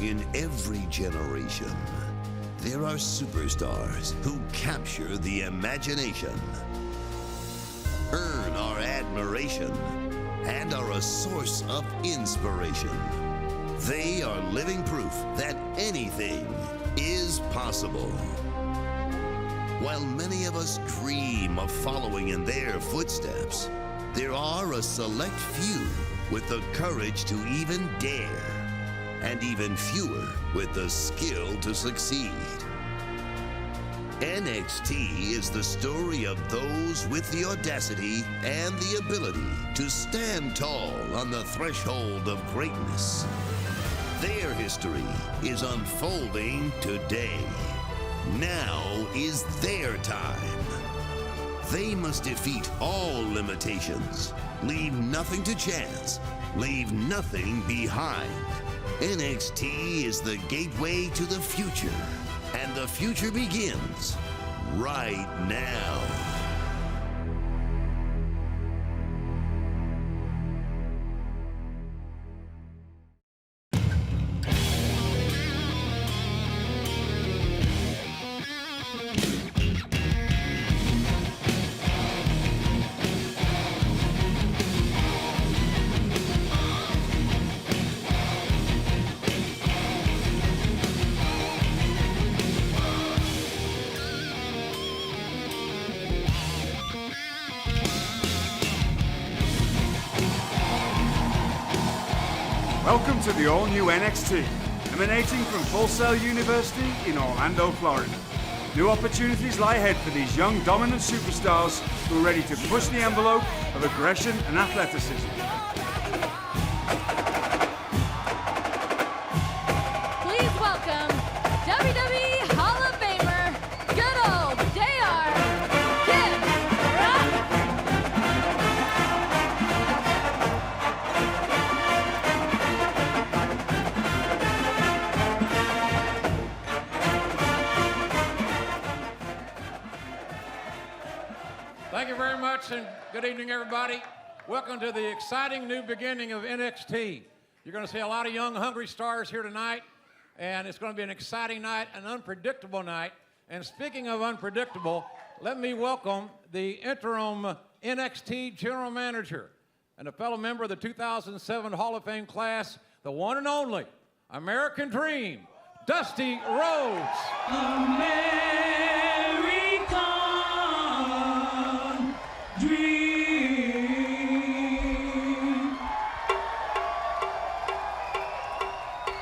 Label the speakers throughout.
Speaker 1: In every generation, there are superstars who capture the imagination, earn our admiration, and are a source of inspiration. They are living proof that anything is possible. While many of us dream of following in their footsteps, there are a select few with the courage to even dare, and even fewer with the skill to succeed. NXT is the story of those with the audacity and the ability to stand tall on the threshold of greatness. Their history is unfolding today. Now is their time. They must defeat all limitations, leave nothing to chance, leave nothing behind. NXT is the gateway to the future, and the future begins right now.
Speaker 2: Welcome to the all-new NXT, emanating from Full Sail University in Orlando, Florida. New opportunities lie ahead for these young, dominant superstars who are ready to push the envelope of aggression and athleticism.
Speaker 3: Please welcome WWE Hall of Famer, good old JR Kidd.
Speaker 4: Thank you very much, and good evening, everybody. Welcome to the exciting new beginning of NXT. You're going to see a lot of young, hungry stars here tonight, and it's going to be an exciting night, an unpredictable night. And speaking of unpredictable, let me welcome the interim NXT General Manager and a fellow member of the 2007 Hall of Fame class, the one and only American Dream, Dusty Rhodes.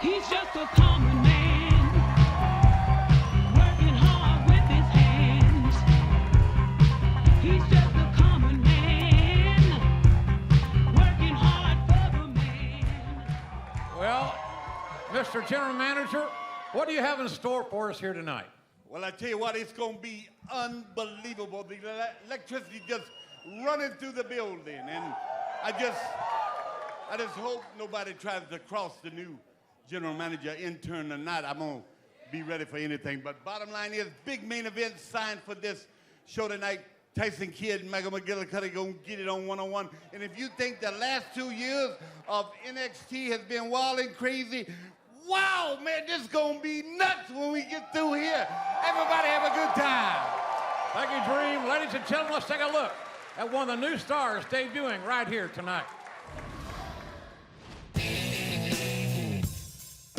Speaker 5: He's just a common man, working hard with his hands. He's just a common man, working hard for the man.
Speaker 4: Well, Mr. General Manager, what do you have in store for us here tonight?
Speaker 6: Well, I tell you what, it's going to be unbelievable. The electricity just running through the building, and I just hope nobody tries to cross the new general manager intern tonight. I'm going to be ready for anything. But bottom line is, big main event signed for this show tonight. Tyson Kidd and Michael McGillicutty going to get it on one-on-one. And if you think the last 2 years of NXT has been wild and crazy, wow, man, this is going to be nuts when we get through here. Everybody have a good time.
Speaker 4: Thank you, Dream. Ladies and gentlemen, let's take a look at one of the new stars debuting right here tonight.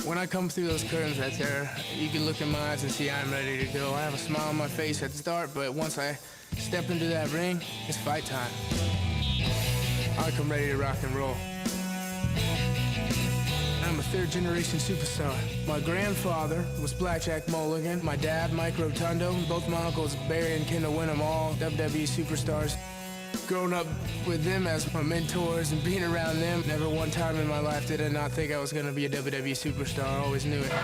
Speaker 7: When I come through those curtains right there, you can look in my eyes and see I'm ready to go. I have a smile on my face at the start, but once I step into that ring, it's fight time. I come ready to rock and roll. I'm a third-generation superstar. My grandfather was Blackjack Mulligan. My dad, Mike Rotundo. Both my uncles, Barry and Kendall Winham, all WWE superstars. Growing up with them as my mentors and being around them, never one time in my life did I not think I was going to be a WWE superstar. I always knew it. I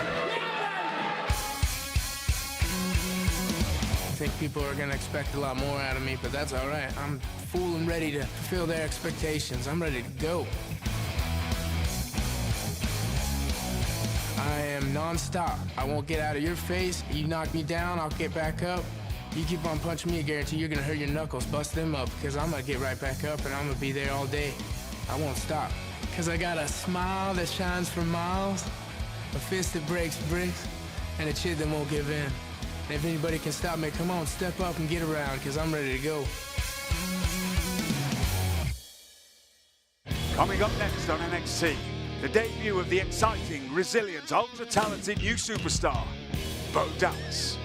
Speaker 7: think people are going to expect a lot more out of me, but that's all right. I'm full and ready to fulfill their expectations. I'm ready to go. I am non-stop. I won't get out of your face. You knock me down, I'll get back up. You keep on punching me, I guarantee you're gonna hurt your knuckles, bust them up, because I'm gonna get right back up and I'm gonna be there all day. I won't stop. Because I got a smile that shines for miles, a fist that breaks bricks, and a chin that won't give in. And if anybody can stop me, come on, step up and get around, because I'm ready to go.
Speaker 2: Coming up next on NXT, the debut of the exciting, resilient, ultra-talented new superstar, Bo Dallas.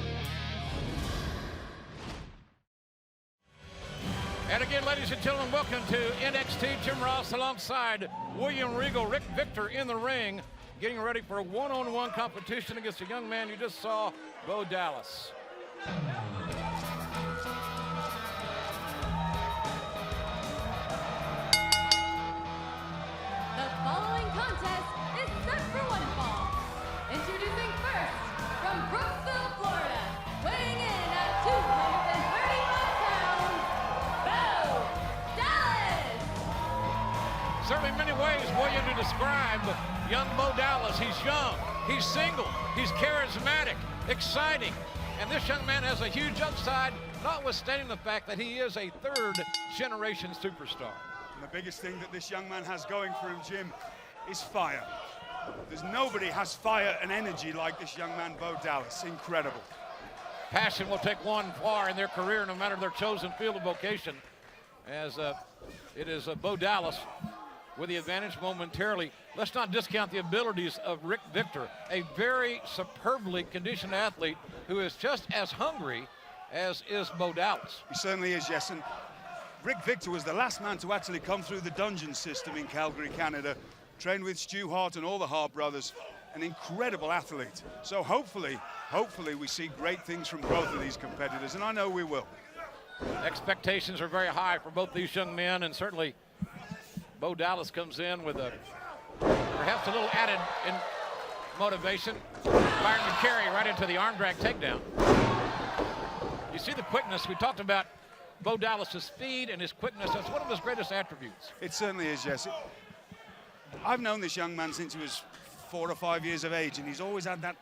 Speaker 4: And again, ladies and gentlemen, welcome to NXT. Jim Ross alongside William Regal, Rick Victor in the ring, getting ready for a one-on-one competition against a young man you just saw, Bo Dallas.
Speaker 3: The following contest is set for one fall. Introducing first, from Brooksville, Florida, weighing in at 235 pounds, Bo Dallas!
Speaker 4: Certainly many ways, William, to describe young Bo Dallas. He's young, he's single, he's charismatic, exciting, and this young man has a huge upside, notwithstanding the fact that he is a third-generation superstar.
Speaker 2: And the biggest thing that this young man has going for him, Jim, is fire. There's nobody has fire and energy like this young man, Bo Dallas. Incredible.
Speaker 4: Passion will take one far in their career, no matter their chosen field of vocation, as it is Bo Dallas with the advantage momentarily. Let's not discount the abilities of Rick Victor, a very superbly conditioned athlete who is just as hungry as is Bo Dallas.
Speaker 2: He certainly is, yes. And Rick Victor was the last man to actually come through the dungeon system in Calgary, Canada, trained with Stu Hart and all the Hart brothers, an incredible athlete. So hopefully we see great things from both of these competitors, and I know we will.
Speaker 4: Expectations are very high for both these young men, and certainly Bo Dallas comes in with perhaps a little added in motivation. Byron McCary right into the arm drag takedown. You see the quickness. We talked about Bo Dallas' speed and his quickness. That's one of his greatest attributes.
Speaker 2: It certainly is, yes. I've known this young man since he was 4 or 5 years of age, and he's always had that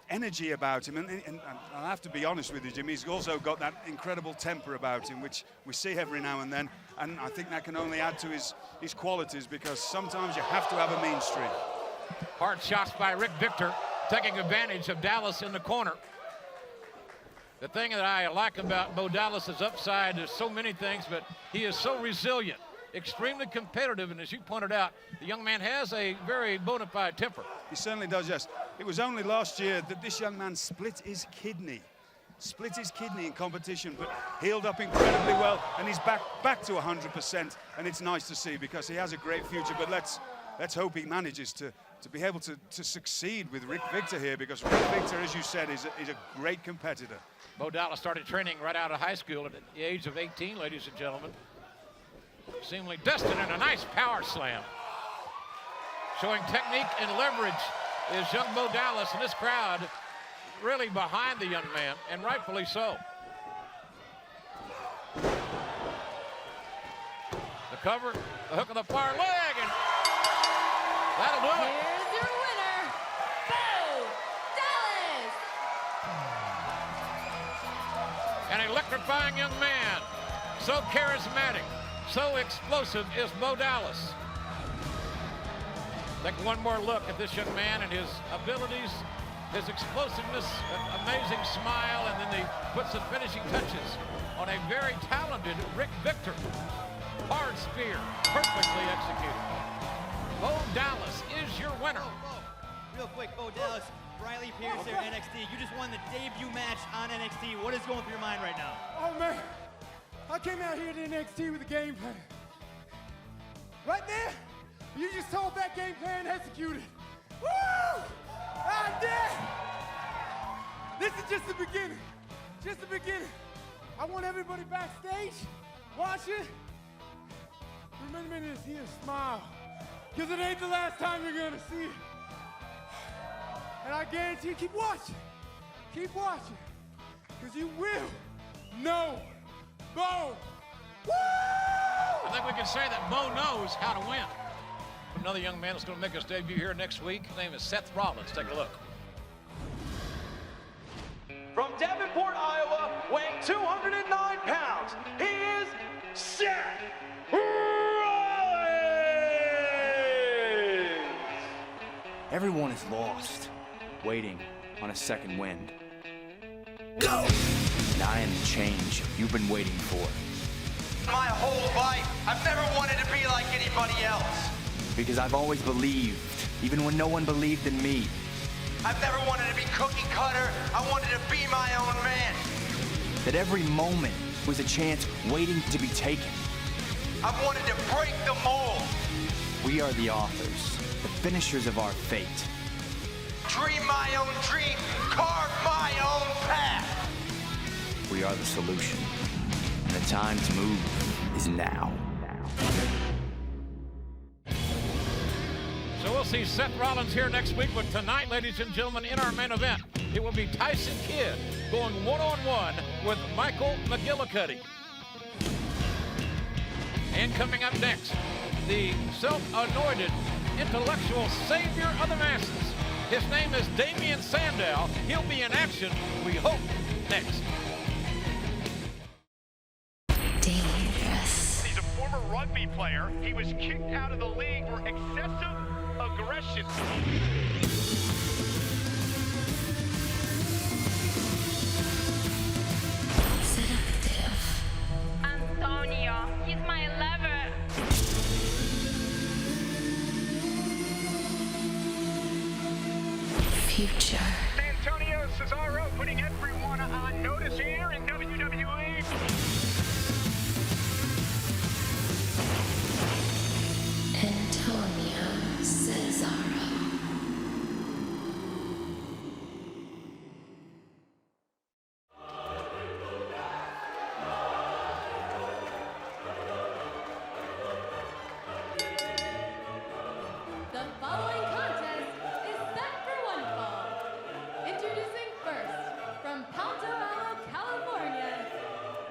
Speaker 2: energy about him. And I'll have to be honest with you, Jim, he's also got that incredible temper about him, which we see every now and then. And I think that can only add to his qualities, because sometimes you have to have a mean streak.
Speaker 4: Hard shots by Rick Victor, taking advantage of Dallas in the corner. The thing that I like about Bo Dallas' upside is so many things, but he is so resilient, extremely competitive, and as you pointed out, the young man has a very bona fide temper.
Speaker 2: He certainly does, yes. It was only last year that this young man split his kidney in competition, but healed up incredibly well, and he's back to 100%, and it's nice to see, because he has a great future. But let's hope he manages to be able to succeed with Rick Victor here, because Rick Victor, as you said, is a great competitor.
Speaker 4: Bo Dallas started training right out of high school at the age of 18, ladies and gentlemen. Seemingly destined in a nice power slam. Showing technique and leverage is young Bo Dallas, and this crowd really behind the young man, and rightfully so. The cover, the hook of the far leg, and that'll do it.
Speaker 3: Here's your winner, Bo Dallas!
Speaker 4: An electrifying young man, so charismatic, so explosive is Bo Dallas. Take one more look at this young man and his abilities, his explosiveness, amazing smile, and then he puts the finishing touches on a very talented Rick Victor. Hard spear, perfectly executed. Bo Dallas is your winner.
Speaker 8: Real quick, Bo Dallas, Riley Pierce there, NXT. You just won the debut match on NXT. What is going through your mind right now?
Speaker 9: Oh man, I came out here to NXT with a game plan. Right there, you just told that game plan executed. Woo! I did! This is just the beginning. Just the beginning. I want everybody backstage watching. Remember to see a smile. Because it ain't the last time you're gonna see it. And I guarantee you, keep watching. Keep watching. Because you will know Bo. Woo!
Speaker 4: I think we can say that Bo knows how to win. Another young man that's going to make his debut here next week. His name is Seth Rollins. Take a look.
Speaker 10: From Davenport, Iowa, weighing 209 pounds, he is Seth Rollins!
Speaker 11: Everyone is lost, waiting on a second wind.
Speaker 1: Go!
Speaker 11: And I am the change you've been waiting for.
Speaker 10: My whole life, I've never wanted to be like anybody else.
Speaker 11: Because I've always believed, even when no one believed in me.
Speaker 10: I've never wanted to be cookie cutter. I wanted to be my own man.
Speaker 11: That every moment was a chance waiting to be taken.
Speaker 10: I've wanted to break the mold.
Speaker 11: We are the authors, the finishers of our fate.
Speaker 10: Dream my own dream, carve my own path.
Speaker 11: We are the solution. And the time to move is now.
Speaker 4: So we'll see Seth Rollins here next week, but tonight, ladies and gentlemen, in our main event, it will be Tyson Kidd going one-on-one with Michael McGillicutty. And coming up next, the self-anointed intellectual savior of the masses. His name is Damien Sandow. He'll be in action, we hope, next.
Speaker 12: Dangerous. He's a former rugby player. He was kicked out of the league for excessive aggression.
Speaker 5: Seductive. Antonio, he's my lover. Future.
Speaker 12: Antonio Cesaro putting everyone on notice here in WWE.
Speaker 5: Antonio Cesaro.
Speaker 3: The following contest is set for one fall. Introducing first, from Palto Alto, California,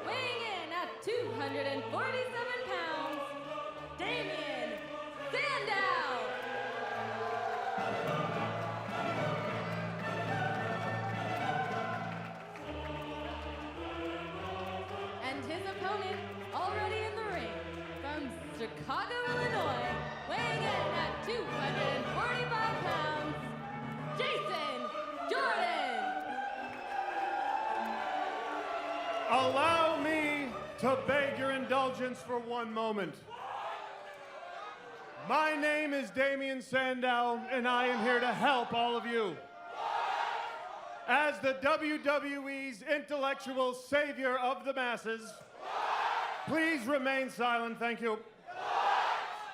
Speaker 3: weighing in at 247 pounds, Damien Sandow. And his opponent, already in the ring, from Chicago, Illinois, weighing in at 245 pounds, Jason Jordan.
Speaker 9: Allow me to beg your indulgence for one moment. My name is Damien Sandow, and I am here to help all of you. As the WWE's intellectual savior of the masses, please remain silent, thank you.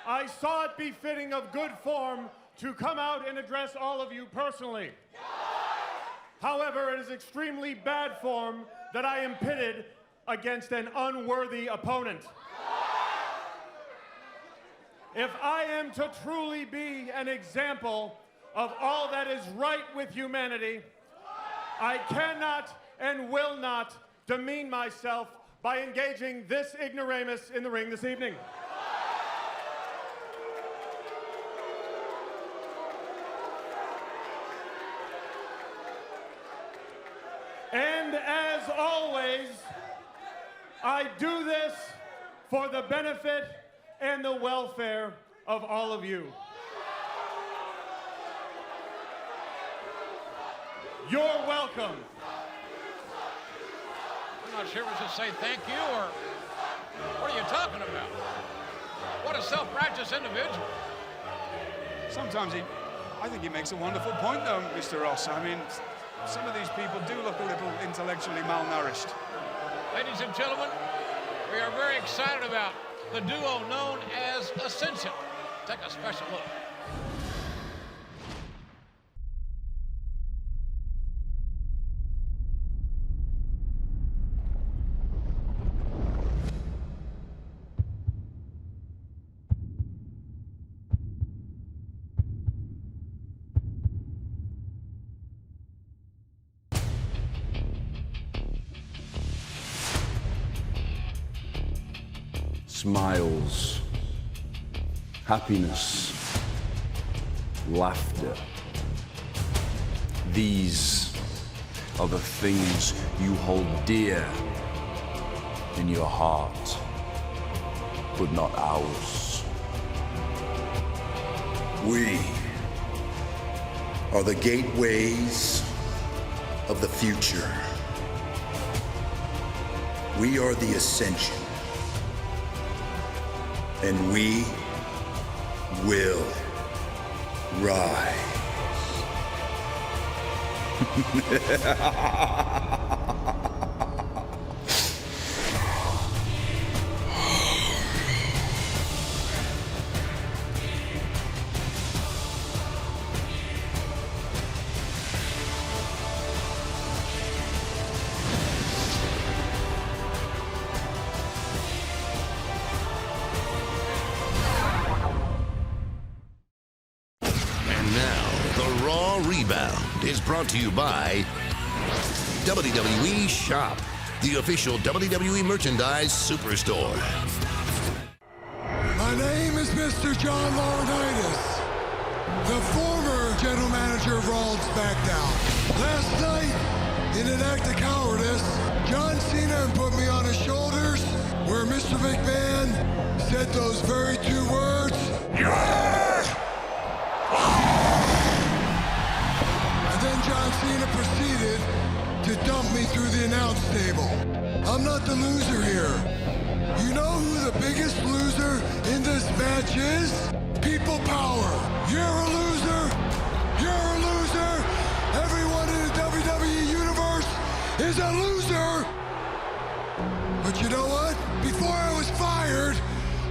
Speaker 9: I saw it befitting of good form to come out and address all of you personally. However, it is extremely bad form that I am pitted against an unworthy opponent. If I am to truly be an example of all that is right with humanity, I cannot and will not demean myself by engaging this ignoramus in the ring this evening. And as always, I do this for the benefit and the welfare of all of you. You're welcome.
Speaker 4: I'm not sure if we should say thank you or what are you talking about? What a self-righteous individual.
Speaker 2: Sometimes I think he makes a wonderful point, though, Mr. Ross. I mean, some of these people do look a little intellectually malnourished.
Speaker 4: Ladies and gentlemen, we are very excited about the duo known as Ascension. Take a special look.
Speaker 13: Smiles, happiness, laughter. These are the things you hold dear in your heart, but not ours. We
Speaker 14: are the gateways of the future. We are the Ascension, and we will rise.
Speaker 1: Rebound is brought to you by WWE Shop, the official WWE merchandise superstore.
Speaker 15: My name is Mr. John Laurinaitis, the former General Manager of Raw and SmackDown. Last night, in an act of cowardice, John Cena put me on his shoulders where Mr. McMahon said those very two words, "Yeah!" Then John Cena proceeded to dump me through the announce table. I'm not the loser here. You know who the biggest loser in this match is? People power. You're a loser. You're a loser. Everyone in the WWE universe is a loser. But you know what? Before I was fired,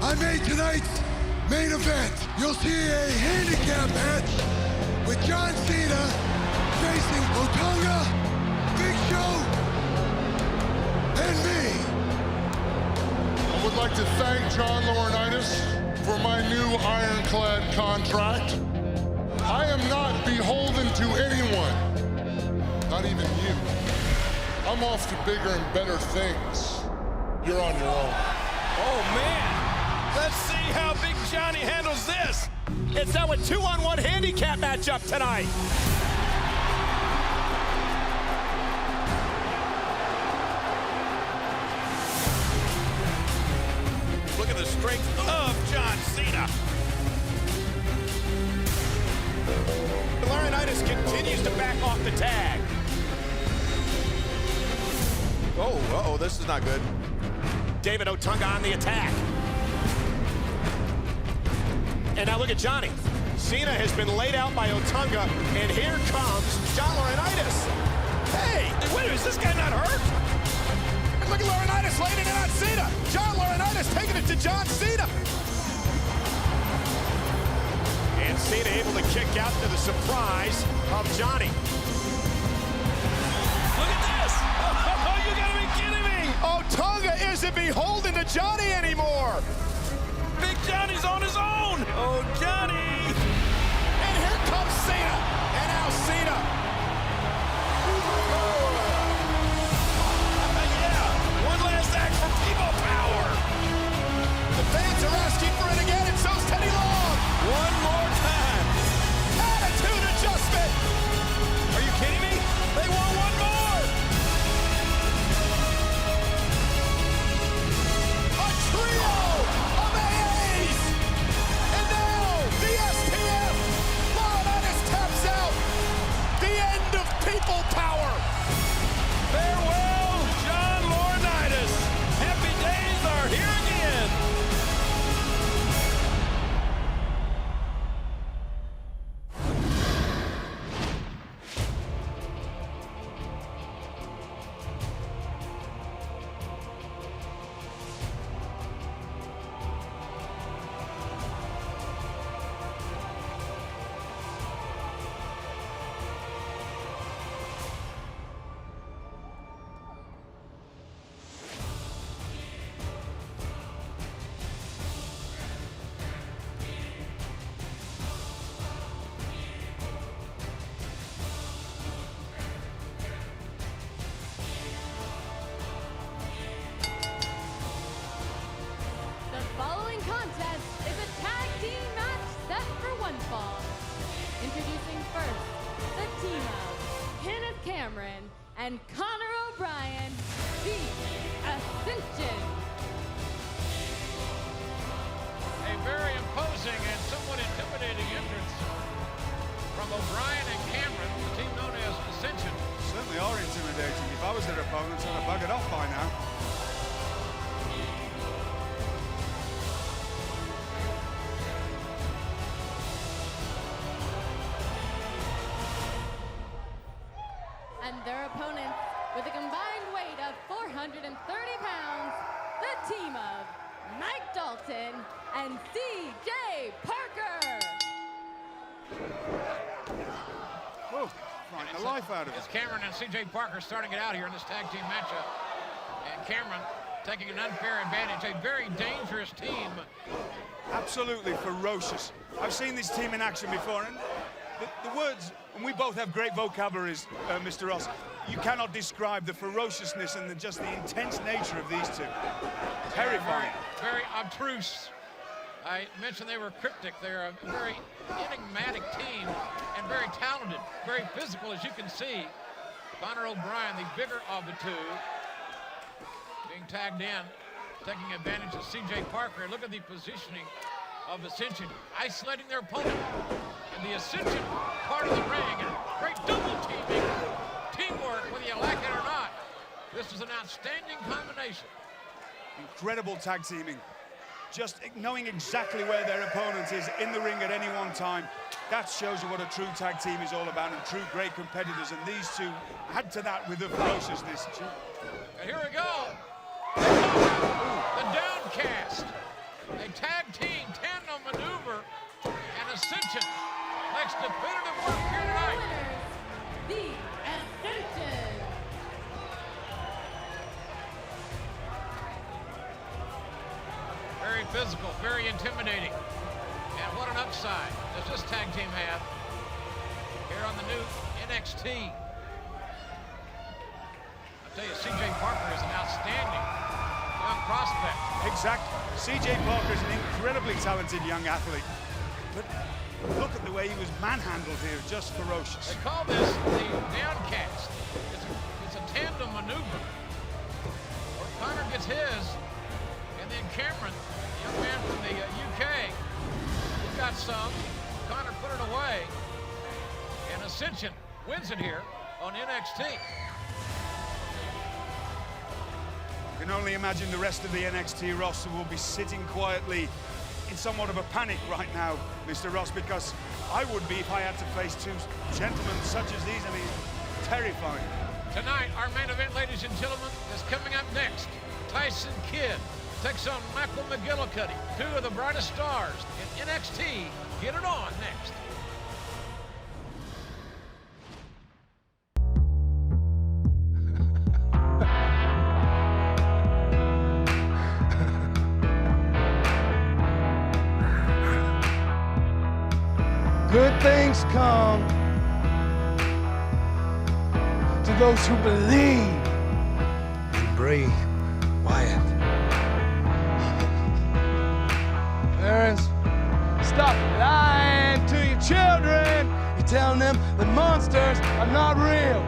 Speaker 15: I made tonight's main event. You'll see a handicap match with John Cena facing Otunga, Big Show, and me.
Speaker 16: I would like to thank John Laurinaitis for my new ironclad contract. I am not beholden to anyone, not even you. I'm off to bigger and better things. You're on your own.
Speaker 17: Oh, man. Let's see how Big Johnny handles this. It's now a 2-on-1 handicap matchup tonight. Look at the strength of John Cena. Laurinaitis continues to back off the tag. Oh, this is not good. David Otunga on the attack. And now look at Johnny. Cena has been laid out by Otunga, and here comes John Laurinaitis. Hey, wait, is this guy not hurt? Look at Laurinaitis laying it in on Cena. John Laurinaitis taking it to John Cena. And Cena able to kick out to the surprise of Johnny. Look at this. Oh, you gotta be kidding me. Otunga isn't beholden to Johnny anymore. Big Johnny's on his own. Oh, Johnny. And here comes Cena. And now Cena. One last act for people power. The fans are asking for it again, and so's Teddy Long. One more time. Attitude adjustment. Are you kidding me? They want one more. A trio of AAs. And now the STF. Laurinaitis taps out. The end of people power. Farewell, John Laurinaitis. Happy days are here again.
Speaker 3: Introducing first, the team of Kenneth Cameron and Connor O'Brien, the Ascension.
Speaker 4: A very imposing and somewhat intimidating entrance from O'Brien and Cameron.
Speaker 2: intimidating. If I was their opponent, I'd have buggered off by now.
Speaker 3: And their opponents, with a combined weight of 430 pounds, the team of Mike Dalton and C.J. Parker.
Speaker 2: Oh, frighten the life out of it.
Speaker 4: It's Cameron and C.J. Parker starting it out here in this tag team matchup. And Cameron taking an unfair advantage. A very dangerous team.
Speaker 2: Absolutely ferocious. I've seen this team in action before, and the words, and we both have great vocabularies, Mr. Ross, you cannot describe the ferociousness and just the intense nature of these two. Terrifying.
Speaker 4: Very obtruse. I mentioned they were cryptic. They're a very enigmatic team and very talented, very physical, as you can see. Connor O'Brien, the bigger of the two, being tagged in, taking advantage of C.J. Parker. Look at the positioning of Ascension, isolating their opponent in the Ascension part of the ring, and great double teamwork, whether you like it or not. This is an outstanding combination.
Speaker 2: Incredible tag teaming. Just knowing exactly where their opponent is in the ring at any one time. That shows you what a true tag team is all about, and true great competitors. And these two add to that with the ferociousness.
Speaker 4: And here we go. The Downcast. A tag team tandem maneuver, and Ascension makes definitive work here tonight.
Speaker 3: The Ascension.
Speaker 4: Very physical, very intimidating. And what an upside does this tag team have here on the new NXT. I'll tell you, C.J. Parker is an outstanding young prospect.
Speaker 2: Exactly. C.J. Parker is an incredibly talented young athlete. But look at the way he was manhandled here, just ferocious.
Speaker 4: They call this the Downcast. It's a tandem maneuver. Where Connor gets his, and then Cameron, the young man from the UK, he got some. Connor put it away. And Ascension wins it here on NXT.
Speaker 2: You can only imagine the rest of the NXT roster will be sitting quietly in somewhat of a panic right now, Mr. Ross, because I would be if I had to face two gentlemen such as these. I mean, terrifying.
Speaker 4: Tonight, our main event, ladies and gentlemen, is coming up next. Tyson Kidd takes on Michael McGillicutty, two of the brightest stars in NXT. Get it on next.
Speaker 9: Good things come to those who believe.
Speaker 14: And Bray Wyatt.
Speaker 9: Parents, stop lying to your children. You're telling them the monsters are not real.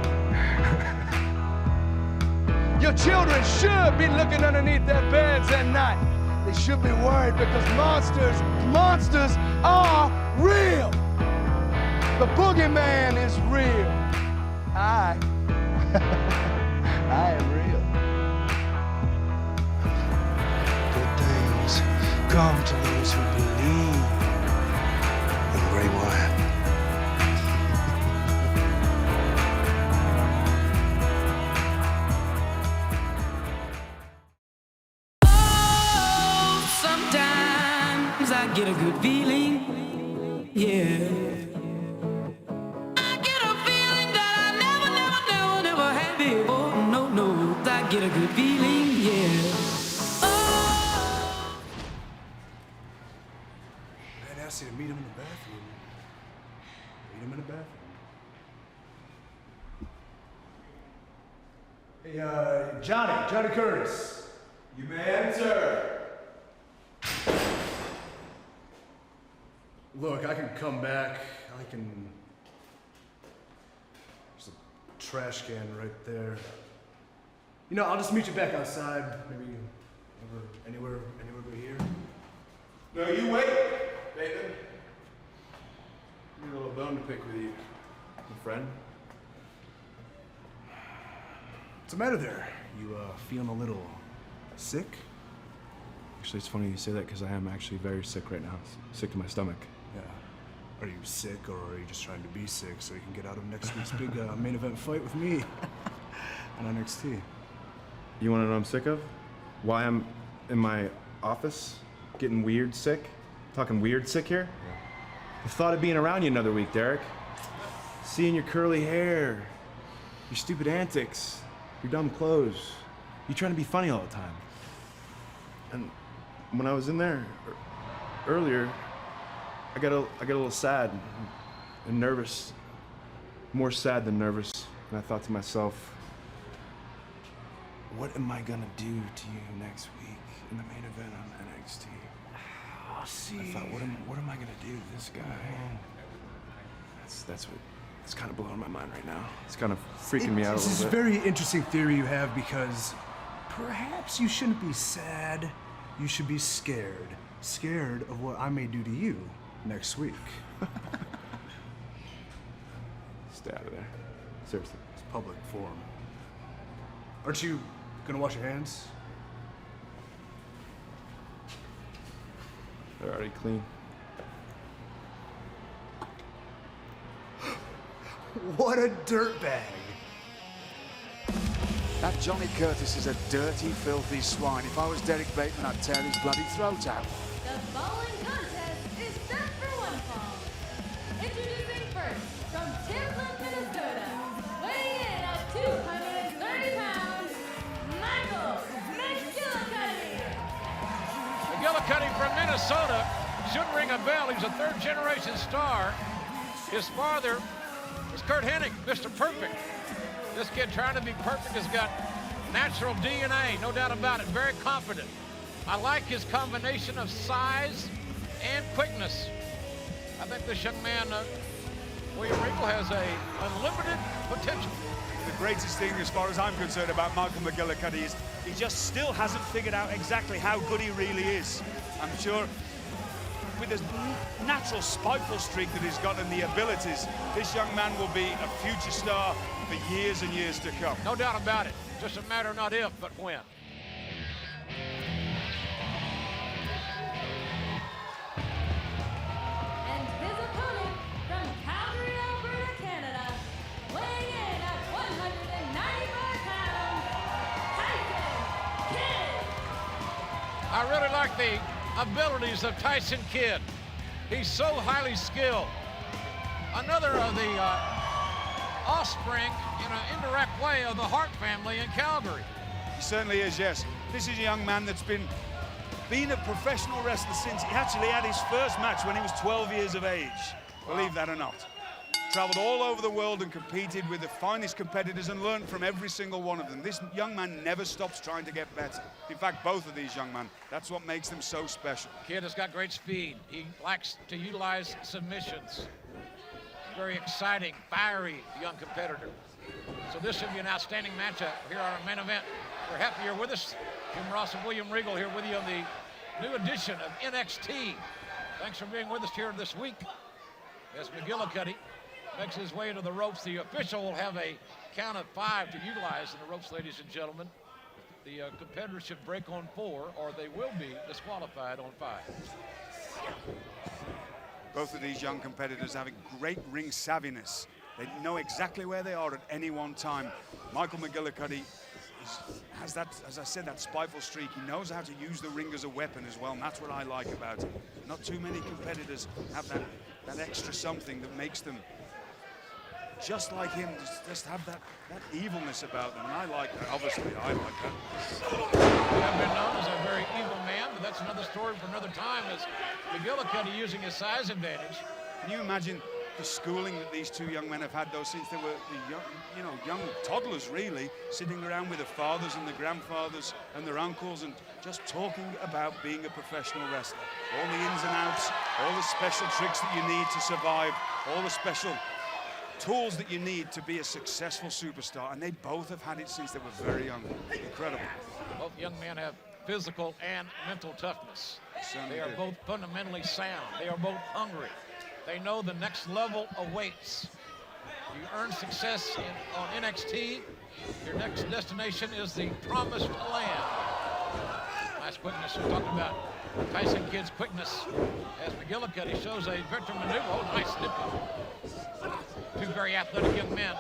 Speaker 9: Your children should be looking underneath their beds at night. They should be worried because monsters are real. The boogeyman is real. I am real.
Speaker 14: Good things come to those who believe in Bray Wyatt.
Speaker 5: Sometimes I get a good feeling, yeah. I get a feeling that I never had before. No, I get a good feeling, yeah. Oh.
Speaker 7: I'd ask you to meet him in the bathroom. Meet him in the bathroom. Hey, Johnny Curtis. You may enter. Look, I can come back. There's a trash can right there. You know, I'll just meet you back outside. Maybe anywhere but here.
Speaker 2: No, you wait.
Speaker 7: Bateman. Give me a little bone to pick with you, my friend.
Speaker 18: What's the matter there? You feeling a little sick?
Speaker 19: Actually, it's funny you say that because I am actually very sick right now. Sick to my stomach.
Speaker 18: Yeah. Are you sick or are you just trying to be sick so you can get out of next week's big main event fight with me on NXT?
Speaker 19: You want to know what I'm sick of? Why I'm in my office getting weird sick? Talking weird sick here? Yeah. The thought of being around you another week, Derek. Seeing your curly hair, your stupid antics, your dumb clothes. You trying to be funny all the time. And when I was in there earlier, I got a little sad and nervous. More sad than nervous. And I thought to myself, what am I gonna do to you next week in the main event on NXT?
Speaker 18: Oh, see.
Speaker 19: I thought, what am I gonna do to this guy? That's what. It's kind of blowing my mind right now. It's kind of freaking me out a little bit.
Speaker 18: This is a very interesting theory you have because perhaps you shouldn't be sad. You should be scared. Scared of what I may do to you next week.
Speaker 19: Stay out of there. Seriously.
Speaker 18: It's public forum. Aren't you gonna wash your hands?
Speaker 19: They're already clean.
Speaker 18: What a dirtbag.
Speaker 20: That Johnny Curtis is a dirty, filthy swine. If I was Derek Bateman, I'd tear his bloody throat out.
Speaker 3: The following contest is set for one fall. Introducing first, from Tampa, Minnesota, weighing in at 230 pounds, Michael McGillicutty.
Speaker 4: McGillicutty from Minnesota should ring a bell. He's a third-generation star. His father was Kurt Hennig, Mr. Perfect. This kid trying to be perfect has got natural DNA, no doubt about it, very confident. I like his combination of size and quickness. I think this young man, William Regal, has a unlimited potential.
Speaker 21: The greatest thing as far as I'm concerned about Michael McGillicutty is he just still hasn't figured out exactly how good he really is. I'm sure with his natural spiteful streak that he's got and the abilities, this young man will be a future star for years and years to come.
Speaker 4: No doubt about it. Just a matter not if, but when.
Speaker 3: And his opponent from Calgary, Alberta, Canada, weighing in at 195 pounds, Tyson Kidd.
Speaker 4: I really like the abilities of Tyson Kidd. He's so highly skilled. Another of the offspring, in an indirect way, of the Hart family in Calgary.
Speaker 21: He certainly is, yes. This is a young man that's been a professional wrestler since he actually had his first match when he was 12 years of age. Believe that or not. Traveled all over the world and competed with the finest competitors and learned from every single one of them. This young man never stops trying to get better. In fact, both of these young men, that's what makes them so special.
Speaker 4: Kidd has got great speed. He likes to utilize submissions. Very exciting, fiery young competitor. So this should be an outstanding matchup here on our main event. We're happy you're with us. Jim Ross and William Regal here with you on the new edition of NXT. Thanks for being with us here this week. As McGillicutty makes his way into the ropes, the official will have a count of 5 to utilize in the ropes, ladies and gentlemen. The competitors should break on 4, or they will be disqualified on 5.
Speaker 21: Both of these young competitors having great ring savviness. They know exactly where they are at any one time. Michael McGillicutty has that, as I said, that spiteful streak. He knows how to use the ring as a weapon as well, and that's what I like about him. Not too many competitors have that extra something that makes them just like him, just have that evilness about them, and I like that. Obviously, I like that.
Speaker 4: We have been known as a very evil man, but that's another story for another time, as McGillicutty using his size advantage.
Speaker 21: Can you imagine the schooling that these two young men have had, though, since they were young toddlers, really, sitting around with their fathers and their grandfathers and their uncles and just talking about being a professional wrestler. All the ins and outs, all the special tricks that you need to survive, all the special tools that you need to be a successful superstar, and they both have had it since they were very young. Incredible.
Speaker 4: Both young men have physical and mental toughness. They are both fundamentally sound. They are both hungry. They know the next level awaits. You earn success on NXT. Your next destination is the promised land. Nice quickness. We're talking about Tyson Kidd's quickness as McGillicutty shows a victor maneuver. Oh, nice nipple. Two very athletic young men.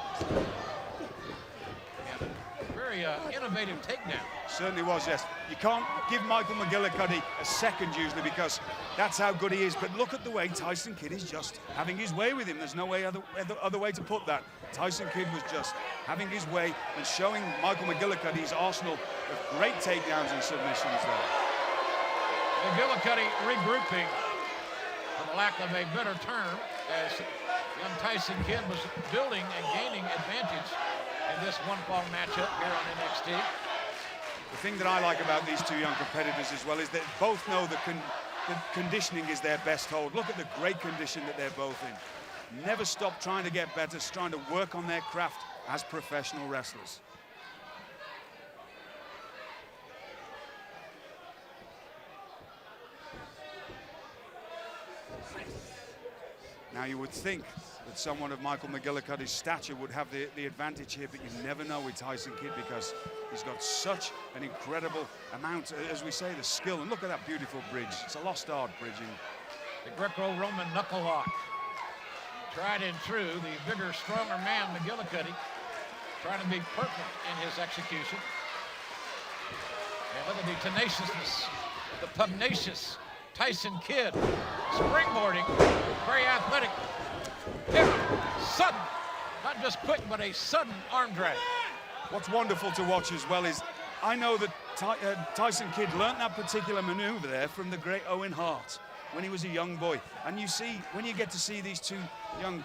Speaker 4: And a very innovative takedown.
Speaker 21: Certainly was, yes. You can't give Michael McGillicutty a second usually because that's how good he is. But look at the way Tyson Kidd is just having his way with him. There's no way other way to put that. Tyson Kidd was just having his way and showing Michael McGillicutty's arsenal of great takedowns and submissions there.
Speaker 4: McGillicutty regrouping, for the lack of a better term, as young Tyson Kidd was building and gaining advantage in this one-fall matchup here on NXT.
Speaker 21: The thing that I like about these two young competitors as well is that both know that the conditioning is their best hold. Look at the great condition that they're both in. Never stop trying to get better, trying to work on their craft as professional wrestlers. Now you would think that someone of Michael McGillicutty's stature would have the advantage here, but you never know with Tyson Kidd because he's got such an incredible amount, as we say, the skill. And look at that beautiful bridge. It's a lost art bridging.
Speaker 4: The Greco-Roman knuckle lock. Tried and true, the bigger, stronger man, McGillicutty, trying to be perfect in his execution. And look at the tenaciousness, the pugnacious Tyson Kidd, springboarding, very athletic. Sudden, not just quick, but a sudden arm drag.
Speaker 21: What's wonderful to watch as well is, I know that Tyson Kidd learned that particular maneuver there from the great Owen Hart when he was a young boy. And you see, when you get to see these two young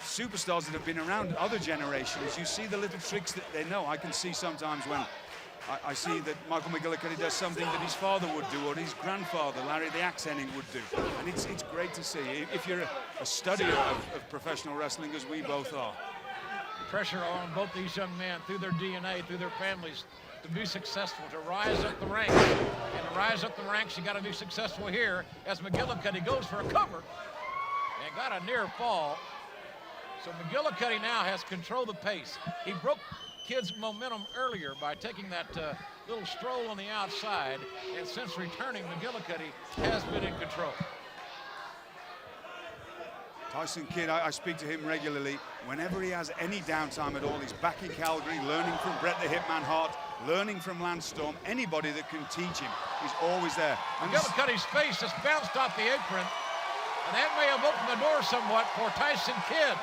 Speaker 21: superstars that have been around other generations, you see the little tricks that they know. I can see sometimes when I see that Michael McGillicutty does something that his father would do or his grandfather, Larry the Axe Hennig, would do. And it's great to see. If you're a studier of professional wrestling, as we both are.
Speaker 4: Pressure on both these young men through their DNA, through their families, to be successful, to rise up the ranks. And to rise up the ranks, you got to be successful here as McGillicutty goes for a cover and got a near fall. So McGillicutty now has controlled the pace. He broke Kidd's momentum earlier by taking that little stroll on the outside, and since returning, McGillicutty has been in control.
Speaker 21: Tyson Kidd, I speak to him regularly. Whenever he has any downtime at all, he's back in Calgary, learning from Bret the Hitman Hart, learning from Lance Storm, anybody that can teach him, he's always there.
Speaker 4: McGillicutty's face just bounced off the apron, and that may have opened the door somewhat for Tyson Kidd.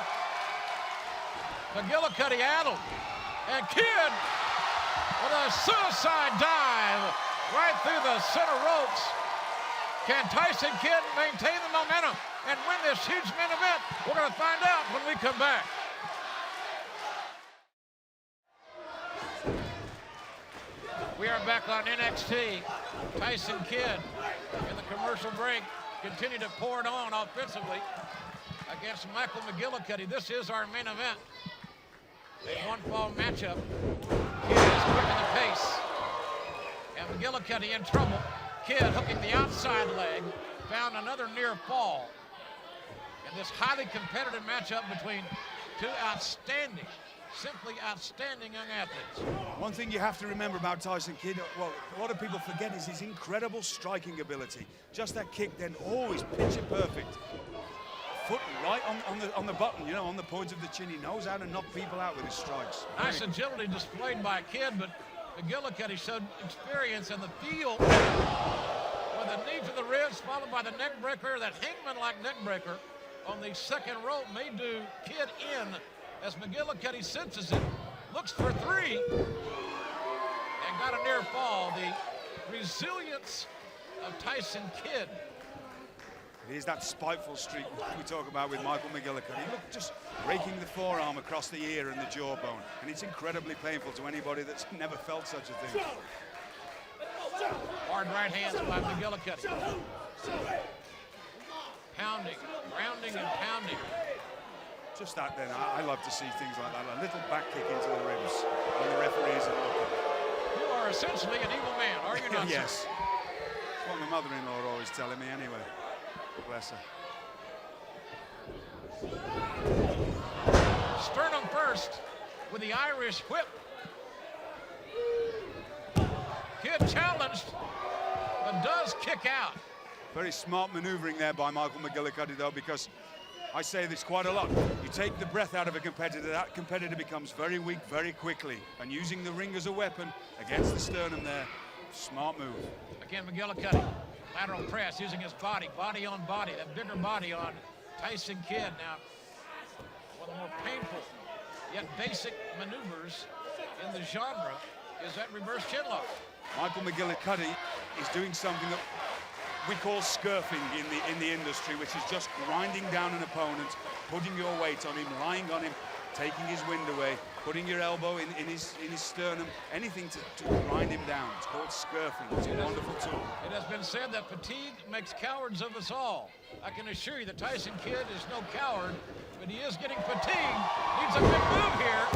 Speaker 4: McGillicutty addled. And Kidd with a suicide dive right through the center ropes. Can Tyson Kidd maintain the momentum and win this huge main event? We're going to find out when we come back. We are back on NXT. Tyson Kidd in the commercial break continue to pour it on offensively against Michael McGillicutty. This is our main event. A one-fall matchup. Kidd is quick in the pace. And McGillicutty in trouble. Kidd hooking the outside leg. Found another near fall. In this highly competitive matchup between two outstanding, simply outstanding young athletes.
Speaker 21: One thing you have to remember about Tyson Kidd, well, a lot of people forget, is his incredible striking ability. Just that kick, then always picture perfect. Foot right on the button, you know, on the point of the chin. He knows how to knock people out with his strikes.
Speaker 4: Nice agility displayed by Kidd, but McGillicutty showed experience in the field with a knee to the ribs, followed by the neck breaker. That hangman-like neck breaker on the second rope may do Kidd in as McGillicutty senses it, looks for three, and got a near fall. The resilience of Tyson Kidd.
Speaker 21: It is that spiteful streak we talk about with Michael McGillicutty. Look, just raking the forearm across the ear and the jawbone. And it's incredibly painful to anybody that's never felt such a thing.
Speaker 4: Hard right hands by McGillicutty. Pounding, rounding and pounding.
Speaker 21: Just that then, I love to see things like that. A little back kick into the ribs when the referees are looking.
Speaker 4: You are essentially an evil man, are you not?
Speaker 21: Yes. That's what my mother-in-law always telling me anyway. Bless her.
Speaker 4: first with the Irish whip. Kidd challenged, but does kick out.
Speaker 21: Very smart maneuvering there by Michael McGillicutty, though, because I say this quite a lot. You take the breath out of a competitor, that competitor becomes very weak very quickly. And using the ring as a weapon against the sternum there, smart move.
Speaker 4: Again, McGillicutty, lateral press using his body, body on body, that bigger body on Tyson Kidd. Now, one of the more painful yet basic maneuvers in the genre is that reverse chinlock.
Speaker 21: Michael McGillicutty is doing something that we call scurfing in the industry, which is just grinding down an opponent, putting your weight on him, lying on him, taking his wind away, putting your elbow in his sternum, anything to grind him down. It's called scurfing. It's a wonderful tool.
Speaker 4: It has been said that fatigue makes cowards of us all. I can assure you that Tyson Kidd is no coward, but he is getting fatigued. Needs a big move here.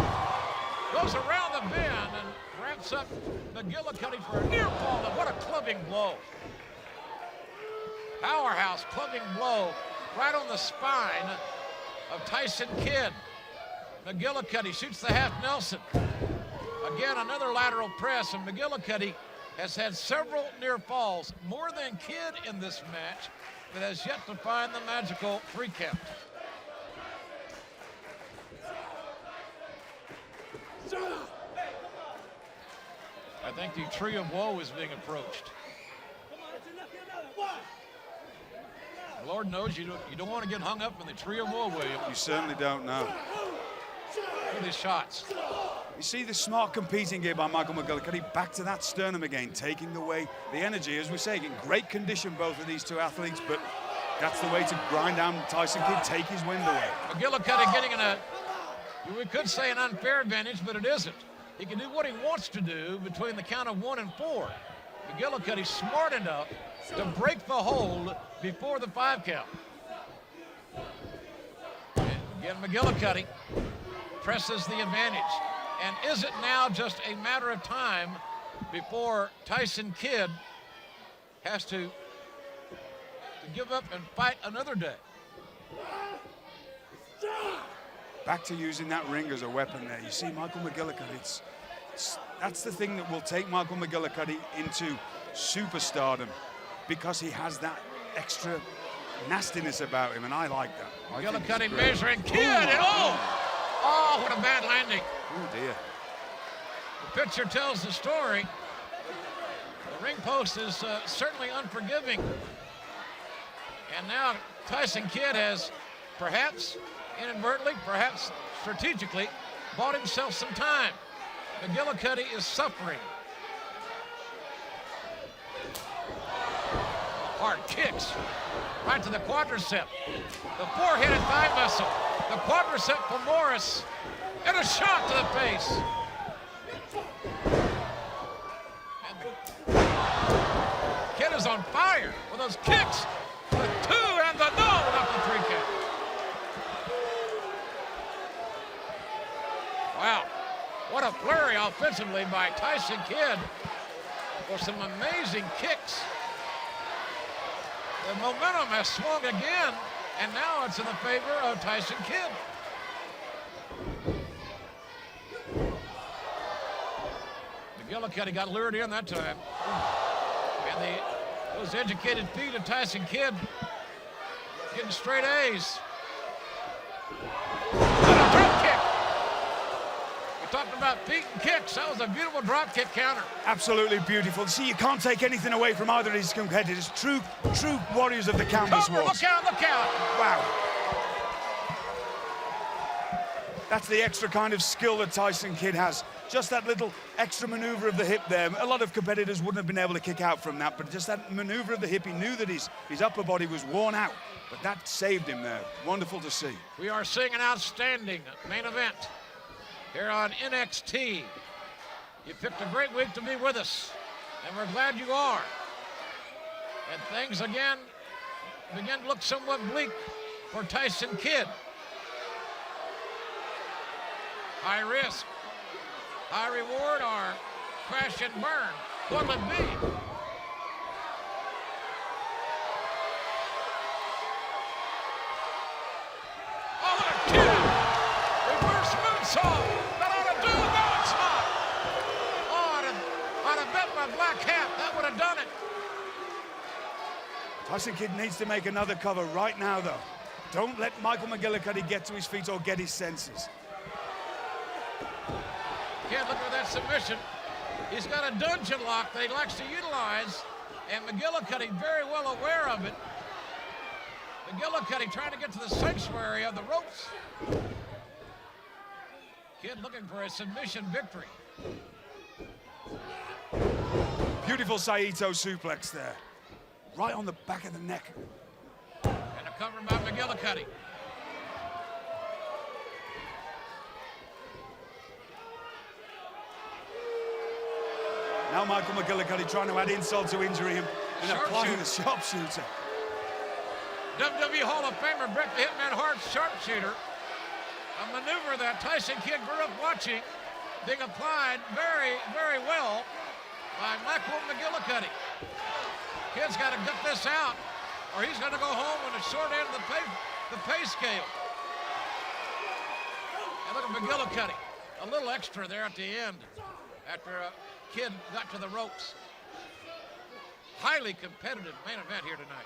Speaker 4: Goes around the bend and wraps up McGillicutty for a near fall. And what a clubbing blow. Powerhouse clubbing blow right on the spine of Tyson Kidd. McGillicutty shoots the half Nelson. Again, another lateral press, and McGillicutty has had several near falls, more than Kidd in this match, but has yet to find the magical 3 count. I think the tree of woe is being approached. Lord knows you don't want to get hung up in the tree of woe, William.
Speaker 21: You certainly don't know.
Speaker 4: Look at his shots.
Speaker 21: You see the smart competing here by Michael McGillicutty. Back to that sternum again, taking away the energy. As we say, in great condition, both of these two athletes, but that's the way to grind down Tyson Kidd, take his wind away.
Speaker 4: McGillicutty getting we could say an unfair advantage, but it isn't. He can do what he wants to do between the count of 1 and 4. McGillicutty's smart enough to break the hold before the 5 count. And again, McGillicutty presses the advantage. And is it now just a matter of time before Tyson Kidd has to give up and fight another day?
Speaker 21: Back to using that ring as a weapon there. You see Michael McGillicutty, that's the thing that will take Michael McGillicutty into superstardom, because he has that extra nastiness about him, and I like that.
Speaker 4: McGillicutty measuring Kidd, and oh, what a bad landing.
Speaker 21: Oh dear.
Speaker 4: The picture tells the story. The ring post is certainly unforgiving. And now Tyson Kidd has perhaps inadvertently, perhaps strategically, bought himself some time. McGillicutty is suffering. Hard kicks right to the quadricep. The four-headed thigh muscle. The quadricep femoris. And a shot to the face. And Kidd is on fire with those kicks. The 2 and the no without the 3 count. Wow, what a flurry offensively by Tyson Kidd for some amazing kicks. The momentum has swung again, and now it's in the favor of Tyson Kidd. McGillicutty got lured in that time. And those educated feet of Tyson Kidd getting straight A's. And a drop kick. Talking about feet and kicks. That was a beautiful drop kick counter.
Speaker 21: Absolutely beautiful. See, you can't take anything away from either of these competitors. True warriors of the canvas walks.
Speaker 4: Look out, look out.
Speaker 21: Wow. That's the extra kind of skill that Tyson Kidd has. Just that little extra maneuver of the hip there. A lot of competitors wouldn't have been able to kick out from that, but just that maneuver of the hip, he knew that his upper body was worn out, but that saved him there. Wonderful to see.
Speaker 4: We are seeing an outstanding main event here on NXT. You picked a great week to be with us, and we're glad you are. And things again begin to look somewhat bleak for Tyson Kidd. High risk, high reward, or crash and burn. What'll it be? Oh, what a kick! Reverse moonsault. That ought to do it. No, it's not. Oh, I'd have bet my black hat. That would have done it.
Speaker 21: Tyson Kidd needs to make another cover right now, though. Don't let Michael McGillicutty get to his feet or get his senses.
Speaker 4: Kidd, look at that submission. He's got a dungeon lock that he likes to utilize, and McGillicutty very well aware of it. McGillicutty trying to get to the sanctuary of the ropes. Kidd looking for a submission victory.
Speaker 21: Beautiful Saito suplex there. Right on the back of the neck.
Speaker 4: And a cover by McGillicutty.
Speaker 21: Now Michael McGillicutty trying to add insult to injury him and applying the sharpshooter.
Speaker 4: WWE Hall of Famer Bret the Hitman Hart sharpshooter. A maneuver that Tyson Kidd grew up watching, being applied very, very well by Michael McGillicutty. Kidd's got to gut this out, or he's going to go home on the short end of the pay scale. And look at McGillicutty, a little extra there at the end after Kidd got to the ropes. Highly competitive main event here tonight.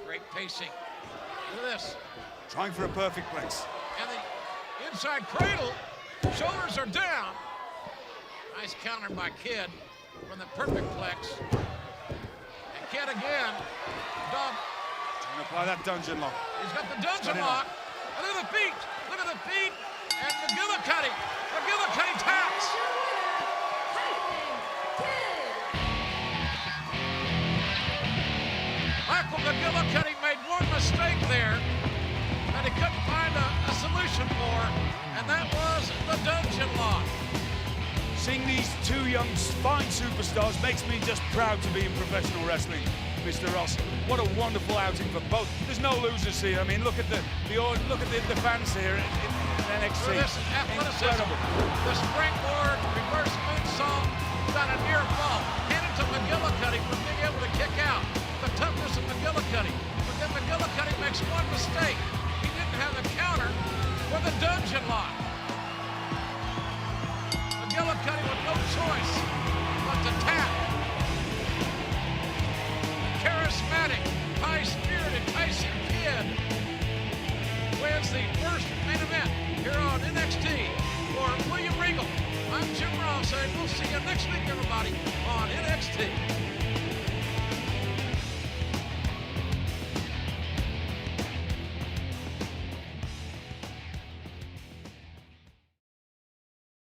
Speaker 4: Great pacing. Look at this.
Speaker 21: Trying for a perfect place.
Speaker 4: And the inside cradle, shoulders are down. Nice counter by Kidd from the perfect plex. And Kidd again, dog.
Speaker 21: Trying to apply that dungeon lock.
Speaker 4: He's got the dungeon lock. And look at the feet. Look at the feet. And McGillicutty. McGillicutty taps. Michael McGillicutty made one mistake there that he couldn't find a solution for, and that was the dungeon lock.
Speaker 21: Seeing these two young, fine superstars makes me just proud to be in professional wrestling, Mr. Ross. What a wonderful outing for both. There's no losers here. I mean, look at the fans here in NXT.
Speaker 4: This is athleticism. The springboard, reverse moonsault, got a near fall. Handed to McGillicutty for being able to kick out. The toughness of McGillicutty. But then McGillicutty makes one mistake. He didn't have the counter for the dungeon lock. McGillicutty with no choice but to tap. Charismatic, high-spirited Tyson Kidd wins the first main event here on NXT for William Regal. I'm Jim Ross, and we'll see you next week, everybody, on NXT.